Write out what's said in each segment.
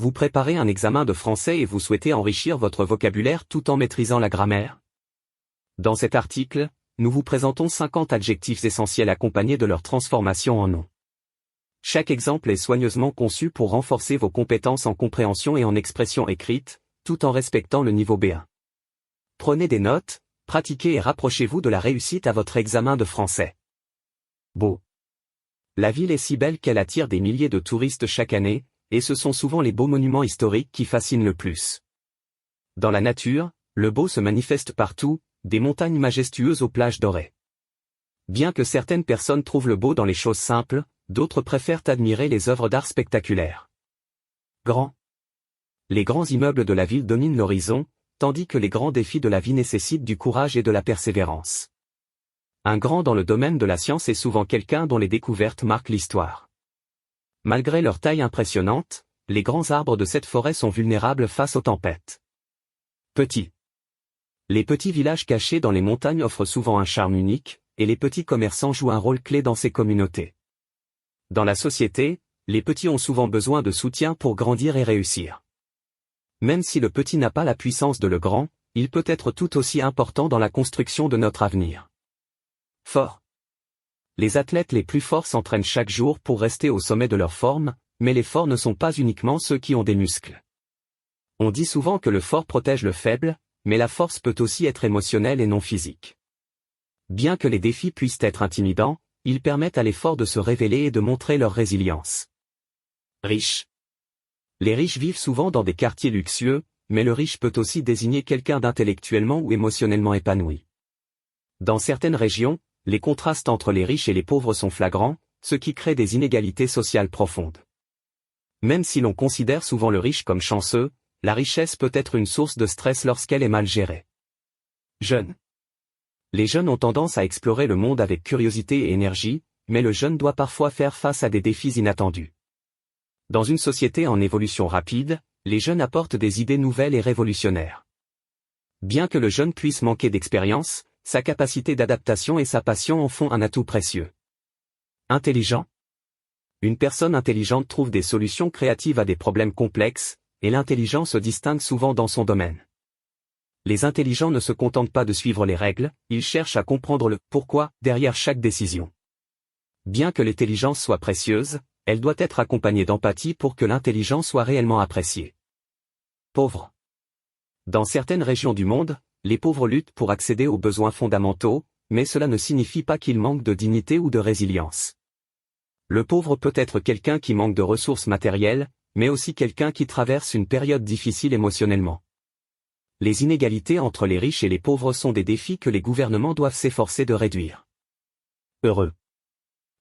Vous préparez un examen de français et vous souhaitez enrichir votre vocabulaire tout en maîtrisant la grammaire? Dans cet article, nous vous présentons 50 adjectifs essentiels accompagnés de leur transformation en nom. Chaque exemple est soigneusement conçu pour renforcer vos compétences en compréhension et en expression écrite, tout en respectant le niveau B1. Prenez des notes, pratiquez et rapprochez-vous de la réussite à votre examen de français. Beau. La ville est si belle qu'elle attire des milliers de touristes chaque année, et ce sont souvent les beaux monuments historiques qui fascinent le plus. Dans la nature, le beau se manifeste partout, des montagnes majestueuses aux plages dorées. Bien que certaines personnes trouvent le beau dans les choses simples, d'autres préfèrent admirer les œuvres d'art spectaculaires. Grand. Les grands immeubles de la ville dominent l'horizon, tandis que les grands défis de la vie nécessitent du courage et de la persévérance. Un grand dans le domaine de la science est souvent quelqu'un dont les découvertes marquent l'histoire. Malgré leur taille impressionnante, les grands arbres de cette forêt sont vulnérables face aux tempêtes. Petit. Les petits villages cachés dans les montagnes offrent souvent un charme unique, et les petits commerçants jouent un rôle clé dans ces communautés. Dans la société, les petits ont souvent besoin de soutien pour grandir et réussir. Même si le petit n'a pas la puissance de le grand, il peut être tout aussi important dans la construction de notre avenir. Fort. Les athlètes les plus forts s'entraînent chaque jour pour rester au sommet de leur forme, mais les forts ne sont pas uniquement ceux qui ont des muscles. On dit souvent que le fort protège le faible, mais la force peut aussi être émotionnelle et non physique. Bien que les défis puissent être intimidants, ils permettent à les forts de se révéler et de montrer leur résilience. Riche. Les riches vivent souvent dans des quartiers luxueux, mais le riche peut aussi désigner quelqu'un d'intellectuellement ou émotionnellement épanoui. Dans certaines régions, les contrastes entre les riches et les pauvres sont flagrants, ce qui crée des inégalités sociales profondes. Même si l'on considère souvent le riche comme chanceux, la richesse peut être une source de stress lorsqu'elle est mal gérée. Jeune. Les jeunes ont tendance à explorer le monde avec curiosité et énergie, mais le jeune doit parfois faire face à des défis inattendus. Dans une société en évolution rapide, les jeunes apportent des idées nouvelles et révolutionnaires. Bien que le jeune puisse manquer d'expérience, sa capacité d'adaptation et sa passion en font un atout précieux. Intelligent. Une personne intelligente trouve des solutions créatives à des problèmes complexes, et l'intelligent se distingue souvent dans son domaine. Les intelligents ne se contentent pas de suivre les règles, ils cherchent à comprendre le « pourquoi » derrière chaque décision. Bien que l'intelligence soit précieuse, elle doit être accompagnée d'empathie pour que l'intelligence soit réellement appréciée. Pauvre. Dans certaines régions du monde, les pauvres luttent pour accéder aux besoins fondamentaux, mais cela ne signifie pas qu'ils manquent de dignité ou de résilience. Le pauvre peut être quelqu'un qui manque de ressources matérielles, mais aussi quelqu'un qui traverse une période difficile émotionnellement. Les inégalités entre les riches et les pauvres sont des défis que les gouvernements doivent s'efforcer de réduire. Heureux.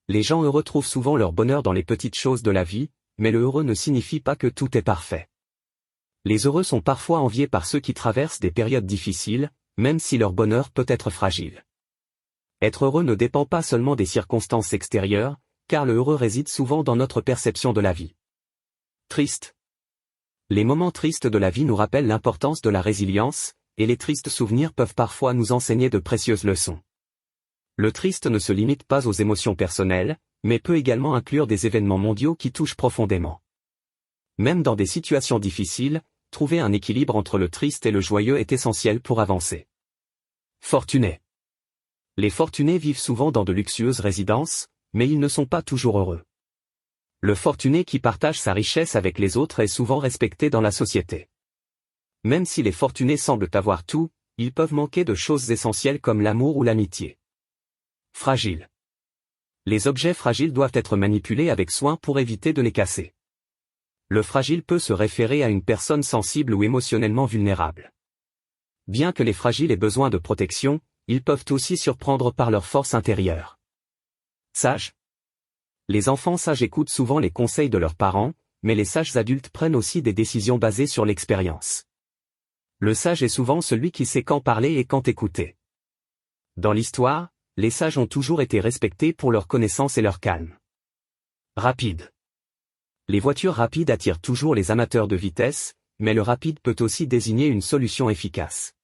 Les gens heureux trouvent souvent leur bonheur dans les petites choses de la vie, mais le heureux ne signifie pas que tout est parfait. Les heureux sont parfois enviés par ceux qui traversent des périodes difficiles, même si leur bonheur peut être fragile. Être heureux ne dépend pas seulement des circonstances extérieures, car le heureux réside souvent dans notre perception de la vie. Triste. Les moments tristes de la vie nous rappellent l'importance de la résilience, et les tristes souvenirs peuvent parfois nous enseigner de précieuses leçons. Le triste ne se limite pas aux émotions personnelles, mais peut également inclure des événements mondiaux qui touchent profondément. Même dans des situations difficiles, trouver un équilibre entre le triste et le joyeux est essentiel pour avancer. Fortuné. Les fortunés vivent souvent dans de luxueuses résidences, mais ils ne sont pas toujours heureux. Le fortuné qui partage sa richesse avec les autres est souvent respecté dans la société. Même si les fortunés semblent avoir tout, ils peuvent manquer de choses essentielles comme l'amour ou l'amitié. Fragile. Les objets fragiles doivent être manipulés avec soin pour éviter de les casser. Le fragile peut se référer à une personne sensible ou émotionnellement vulnérable. Bien que les fragiles aient besoin de protection, ils peuvent aussi surprendre par leur force intérieure. Sage. Les enfants sages écoutent souvent les conseils de leurs parents, mais les sages adultes prennent aussi des décisions basées sur l'expérience. Le sage est souvent celui qui sait quand parler et quand écouter. Dans l'histoire, les sages ont toujours été respectés pour leur connaissance et leur calme. Rapide. Les voitures rapides attirent toujours les amateurs de vitesse, mais le rapide peut aussi désigner une solution efficace.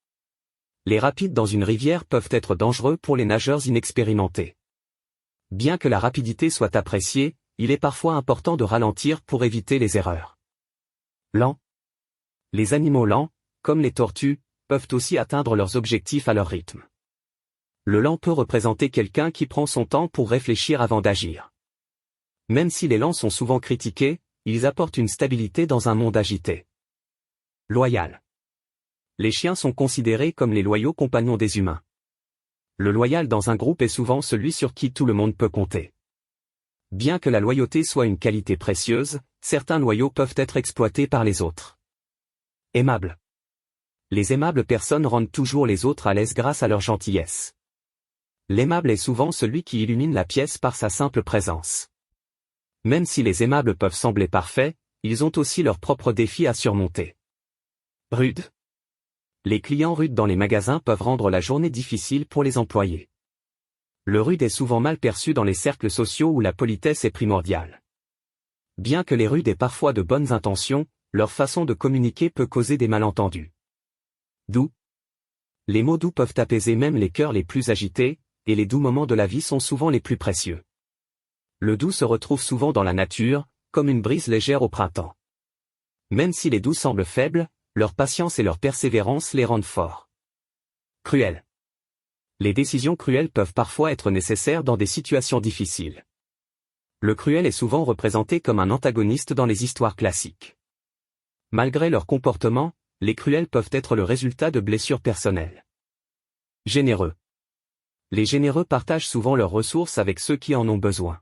Les rapides dans une rivière peuvent être dangereux pour les nageurs inexpérimentés. Bien que la rapidité soit appréciée, il est parfois important de ralentir pour éviter les erreurs. Lents. Les animaux lents, comme les tortues, peuvent aussi atteindre leurs objectifs à leur rythme. Le lent peut représenter quelqu'un qui prend son temps pour réfléchir avant d'agir. Même si les lents sont souvent critiqués, ils apportent une stabilité dans un monde agité. Loyal. Les chiens sont considérés comme les loyaux compagnons des humains. Le loyal dans un groupe est souvent celui sur qui tout le monde peut compter. Bien que la loyauté soit une qualité précieuse, certains loyaux peuvent être exploités par les autres. Aimable. Les aimables personnes rendent toujours les autres à l'aise grâce à leur gentillesse. L'aimable est souvent celui qui illumine la pièce par sa simple présence. Même si les aimables peuvent sembler parfaits, ils ont aussi leurs propres défis à surmonter. Rude. Les clients rudes dans les magasins peuvent rendre la journée difficile pour les employés. Le rude est souvent mal perçu dans les cercles sociaux où la politesse est primordiale. Bien que les rudes aient parfois de bonnes intentions, leur façon de communiquer peut causer des malentendus. Doux. Les mots doux peuvent apaiser même les cœurs les plus agités, et les doux moments de la vie sont souvent les plus précieux. Le doux se retrouve souvent dans la nature, comme une brise légère au printemps. Même si les doux semblent faibles, leur patience et leur persévérance les rendent forts. Cruel. Les décisions cruelles peuvent parfois être nécessaires dans des situations difficiles. Le cruel est souvent représenté comme un antagoniste dans les histoires classiques. Malgré leur comportement, les cruels peuvent être le résultat de blessures personnelles. Généreux. Les généreux partagent souvent leurs ressources avec ceux qui en ont besoin.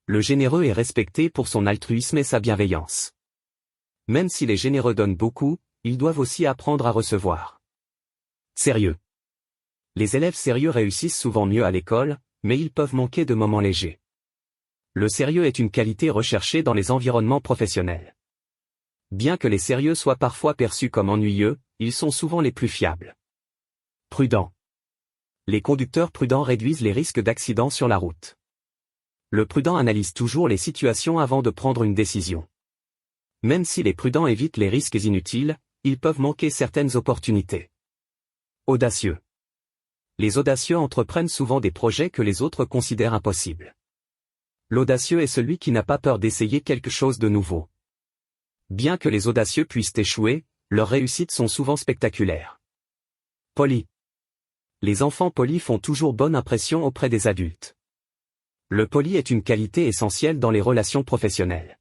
Le généreux est respecté pour son altruisme et sa bienveillance. Même si les généreux donnent beaucoup, ils doivent aussi apprendre à recevoir. Sérieux. Les élèves sérieux réussissent souvent mieux à l'école, mais ils peuvent manquer de moments légers. Le sérieux est une qualité recherchée dans les environnements professionnels. Bien que les sérieux soient parfois perçus comme ennuyeux, ils sont souvent les plus fiables. Prudent. Les conducteurs prudents réduisent les risques d'accidents sur la route. Le prudent analyse toujours les situations avant de prendre une décision. Même si les prudents évitent les risques inutiles, ils peuvent manquer certaines opportunités. Audacieux. Les audacieux entreprennent souvent des projets que les autres considèrent impossibles. L'audacieux est celui qui n'a pas peur d'essayer quelque chose de nouveau. Bien que les audacieux puissent échouer, leurs réussites sont souvent spectaculaires. Poli. Les enfants polis font toujours bonne impression auprès des adultes. Le poli est une qualité essentielle dans les relations professionnelles.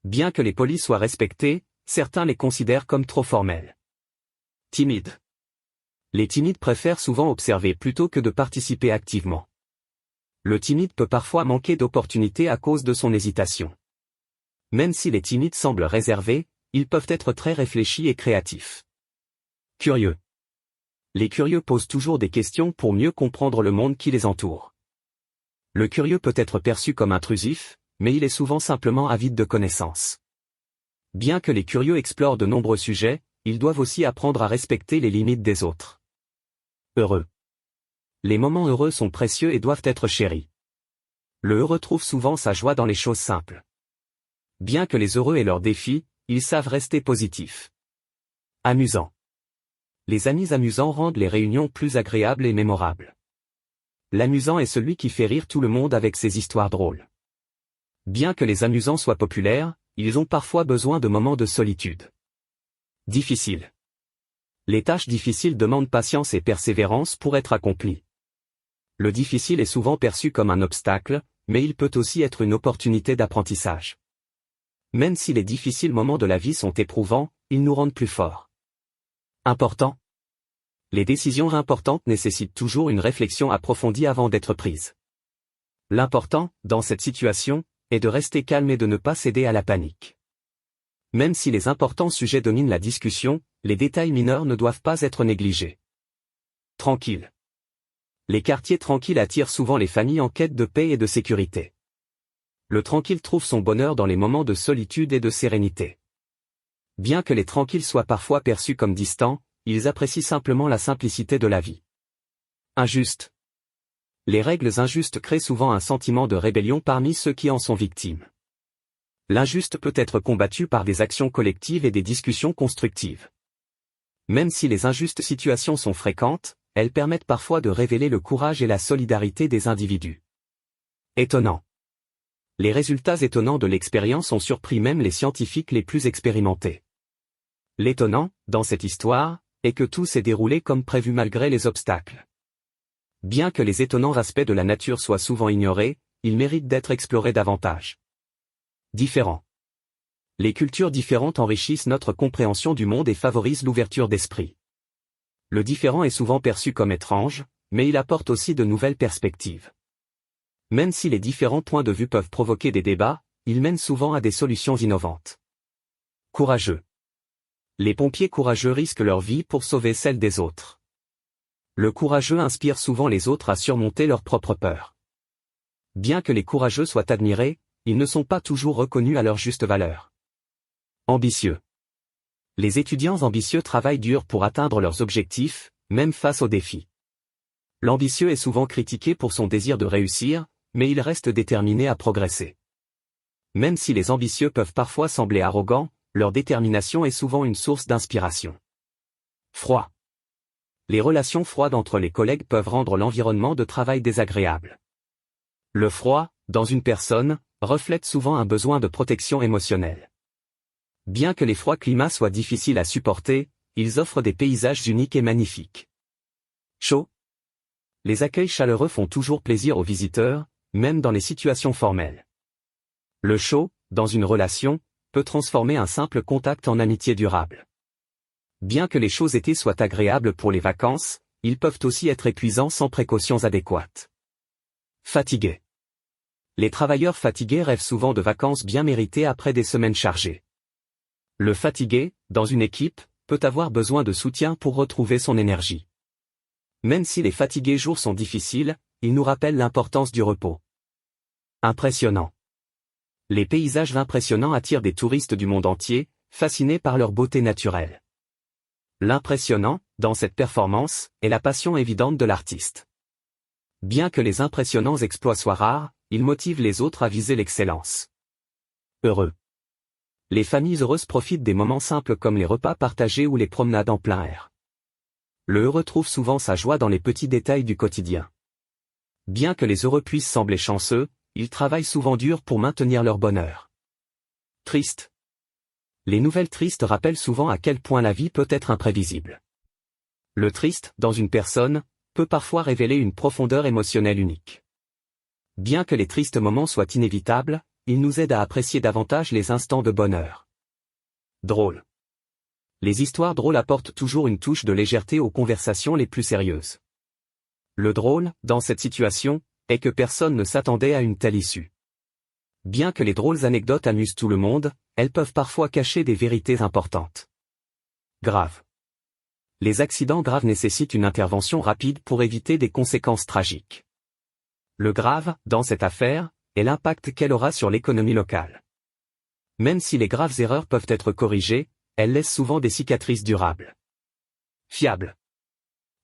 Bien que les polis soient respectés, certains les considèrent comme trop formels. Timide. Les timides préfèrent souvent observer plutôt que de participer activement. Le timide peut parfois manquer d'opportunités à cause de son hésitation. Même si les timides semblent réservés, ils peuvent être très réfléchis et créatifs. Curieux. Les curieux posent toujours des questions pour mieux comprendre le monde qui les entoure. Le curieux peut être perçu comme intrusif, mais il est souvent simplement avide de connaissances. Bien que les curieux explorent de nombreux sujets, ils doivent aussi apprendre à respecter les limites des autres. Heureux. Les moments heureux sont précieux et doivent être chéris. Le heureux trouve souvent sa joie dans les choses simples. Bien que les heureux aient leurs défis, ils savent rester positifs. Amusant. Les amis amusants rendent les réunions plus agréables et mémorables. L'amusant est celui qui fait rire tout le monde avec ses histoires drôles. Bien que les amusants soient populaires, ils ont parfois besoin de moments de solitude. Difficile. Les tâches difficiles demandent patience et persévérance pour être accomplies. Le difficile est souvent perçu comme un obstacle, mais il peut aussi être une opportunité d'apprentissage. Même si les difficiles moments de la vie sont éprouvants, ils nous rendent plus forts. Important. Les décisions importantes nécessitent toujours une réflexion approfondie avant d'être prises. L'important, dans cette situation, est de rester calme et de ne pas céder à la panique. Même si les importants sujets dominent la discussion, les détails mineurs ne doivent pas être négligés. Tranquille. Les quartiers tranquilles attirent souvent les familles en quête de paix et de sécurité. Le tranquille trouve son bonheur dans les moments de solitude et de sérénité. Bien que les tranquilles soient parfois perçus comme distants, ils apprécient simplement la simplicité de la vie. Injuste. Les règles injustes créent souvent un sentiment de rébellion parmi ceux qui en sont victimes. L'injuste peut être combattu par des actions collectives et des discussions constructives. Même si les injustes situations sont fréquentes, elles permettent parfois de révéler le courage et la solidarité des individus. Étonnant. Les résultats étonnants de l'expérience ont surpris même les scientifiques les plus expérimentés. L'étonnant, dans cette histoire, est que tout s'est déroulé comme prévu malgré les obstacles. Bien que les étonnants aspects de la nature soient souvent ignorés, ils méritent d'être explorés davantage. Différents. Les cultures différentes enrichissent notre compréhension du monde et favorisent l'ouverture d'esprit. Le différent est souvent perçu comme étrange, mais il apporte aussi de nouvelles perspectives. Même si les différents points de vue peuvent provoquer des débats, ils mènent souvent à des solutions innovantes. Courageux. Les pompiers courageux risquent leur vie pour sauver celle des autres. Le courageux inspire souvent les autres à surmonter leurs propres peurs. Bien que les courageux soient admirés, ils ne sont pas toujours reconnus à leur juste valeur. Ambitieux. Les étudiants ambitieux travaillent dur pour atteindre leurs objectifs, même face aux défis. L'ambitieux est souvent critiqué pour son désir de réussir, mais il reste déterminé à progresser. Même si les ambitieux peuvent parfois sembler arrogants, leur détermination est souvent une source d'inspiration. Froid. Les relations froides entre les collègues peuvent rendre l'environnement de travail désagréable. Le froid, dans une personne, reflète souvent un besoin de protection émotionnelle. Bien que les froids climats soient difficiles à supporter, ils offrent des paysages uniques et magnifiques. Chaud. Les accueils chaleureux font toujours plaisir aux visiteurs, même dans les situations formelles. Le chaud, dans une relation, peut transformer un simple contact en amitié durable. Bien que les chauds étés soient agréables pour les vacances, ils peuvent aussi être épuisants sans précautions adéquates. Fatigué. Les travailleurs fatigués rêvent souvent de vacances bien méritées après des semaines chargées. Le fatigué, dans une équipe, peut avoir besoin de soutien pour retrouver son énergie. Même si les fatigués jours sont difficiles, ils nous rappellent l'importance du repos. Impressionnant. Les paysages impressionnants attirent des touristes du monde entier, fascinés par leur beauté naturelle. L'impressionnant, dans cette performance, est la passion évidente de l'artiste. Bien que les impressionnants exploits soient rares, ils motivent les autres à viser l'excellence. Heureux. Les familles heureuses profitent des moments simples comme les repas partagés ou les promenades en plein air. Le heureux trouve souvent sa joie dans les petits détails du quotidien. Bien que les heureux puissent sembler chanceux, ils travaillent souvent dur pour maintenir leur bonheur. Triste. Les nouvelles tristes rappellent souvent à quel point la vie peut être imprévisible. Le triste, dans une personne, peut parfois révéler une profondeur émotionnelle unique. Bien que les tristes moments soient inévitables, ils nous aident à apprécier davantage les instants de bonheur. Drôle. Les histoires drôles apportent toujours une touche de légèreté aux conversations les plus sérieuses. Le drôle, dans cette situation, est que personne ne s'attendait à une telle issue. Bien que les drôles anecdotes amusent tout le monde, elles peuvent parfois cacher des vérités importantes. Grave. Les accidents graves nécessitent une intervention rapide pour éviter des conséquences tragiques. Le grave, dans cette affaire, est l'impact qu'elle aura sur l'économie locale. Même si les graves erreurs peuvent être corrigées, elles laissent souvent des cicatrices durables. Fiable.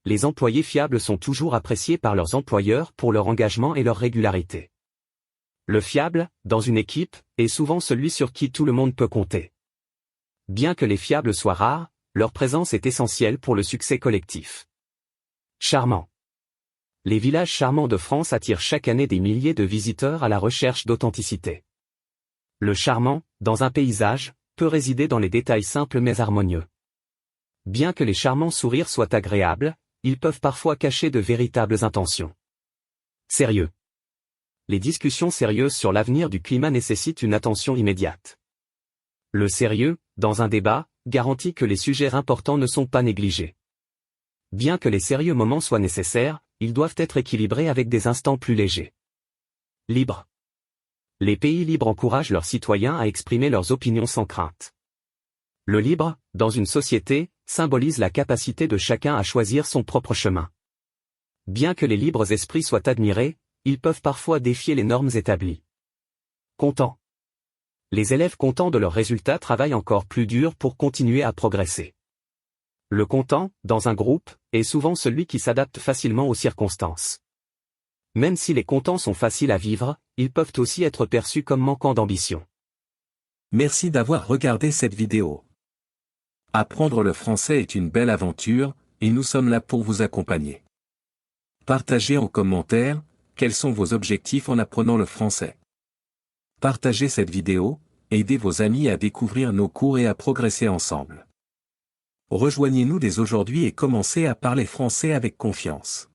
Les employés fiables sont toujours appréciés par leurs employeurs pour leur engagement et leur régularité. Le fiable, dans une équipe, est souvent celui sur qui tout le monde peut compter. Bien que les fiables soient rares, leur présence est essentielle pour le succès collectif. Charmant. Les villages charmants de France attirent chaque année des milliers de visiteurs à la recherche d'authenticité. Le charmant, dans un paysage, peut résider dans les détails simples mais harmonieux. Bien que les charmants sourires soient agréables, ils peuvent parfois cacher de véritables intentions. Sérieux. Les discussions sérieuses sur l'avenir du climat nécessitent une attention immédiate. Le sérieux, dans un débat, garantit que les sujets importants ne sont pas négligés. Bien que les sérieux moments soient nécessaires, ils doivent être équilibrés avec des instants plus légers. Libre. Les pays libres encouragent leurs citoyens à exprimer leurs opinions sans crainte. Le libre, dans une société, symbolise la capacité de chacun à choisir son propre chemin. Bien que les libres esprits soient admirés, ils peuvent parfois défier les normes établies. Content. Les élèves contents de leurs résultats travaillent encore plus dur pour continuer à progresser. Le content, dans un groupe, est souvent celui qui s'adapte facilement aux circonstances. Même si les contents sont faciles à vivre, ils peuvent aussi être perçus comme manquant d'ambition. Merci d'avoir regardé cette vidéo. Apprendre le français est une belle aventure, et nous sommes là pour vous accompagner. Partagez en commentaire, quels sont vos objectifs en apprenant le français. Partagez cette vidéo, aidez vos amis à découvrir nos cours et à progresser ensemble. Rejoignez-nous dès aujourd'hui et commencez à parler français avec confiance.